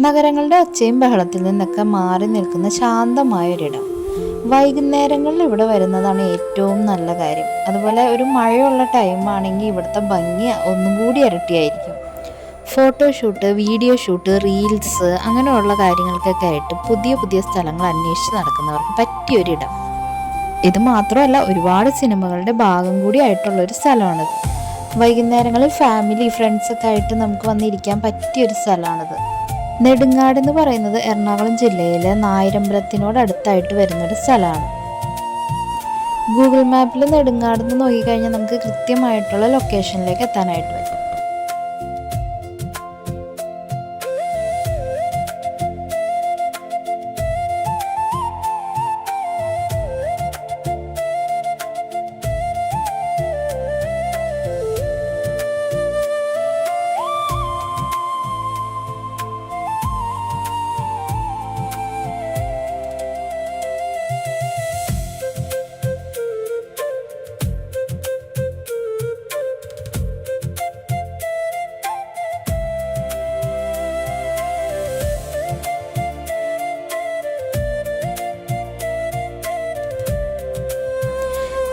നഗരങ്ങളുടെ ഒച്ചയും ബഹളത്തിൽ നിന്നൊക്കെ മാറി നിൽക്കുന്ന ശാന്തമായൊരിടം. വൈകുന്നേരങ്ങളിൽ ഇവിടെ വരുന്നതാണ് ഏറ്റവും നല്ല കാര്യം. അതുപോലെ ഒരു മഴയുള്ള ടൈമാണെങ്കിൽ ഇവിടുത്തെ ഭംഗി ഒന്നും കൂടി ഇരട്ടിയായിരിക്കും. ഫോട്ടോഷൂട്ട്, വീഡിയോ ഷൂട്ട്, റീൽസ് അങ്ങനെയുള്ള കാര്യങ്ങൾക്കൊക്കെ ആയിട്ട് പുതിയ പുതിയ സ്ഥലങ്ങൾ അന്വേഷിച്ച് നടക്കുന്നവർക്ക് പറ്റിയൊരിടം. ഇത് മാത്രമല്ല, ഒരുപാട് സിനിമകളുടെ ഭാഗം കൂടി ആയിട്ടുള്ളൊരു സ്ഥലമാണിത്. വൈകുന്നേരങ്ങളിൽ ഫാമിലി ഫ്രണ്ട്സൊക്കെ ആയിട്ട് നമുക്ക് വന്നിരിക്കാൻ പറ്റിയൊരു സ്ഥലമാണിത്. നെടുങ്ങാട് എന്ന് പറയുന്നത് എറണാകുളം ജില്ലയിലെ നായരമ്പലത്തിനോടടുത്തായിട്ട് വരുന്നൊരു സ്ഥലമാണ്. ഗൂഗിൾ മാപ്പിൽ നെടുങ്ങാട് നിന്ന് നോക്കിക്കഴിഞ്ഞാൽ നമുക്ക് കൃത്യമായിട്ടുള്ള ലൊക്കേഷനിലേക്ക് എത്താനായിട്ട് പറ്റും.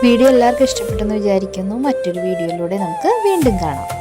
വീഡിയോ എല്ലാവർക്കും ഇഷ്ടപ്പെട്ടെന്ന് വിചാരിക്കുന്നു. മറ്റൊരു വീഡിയോയിലൂടെ നമുക്ക് വീണ്ടും കാണാം.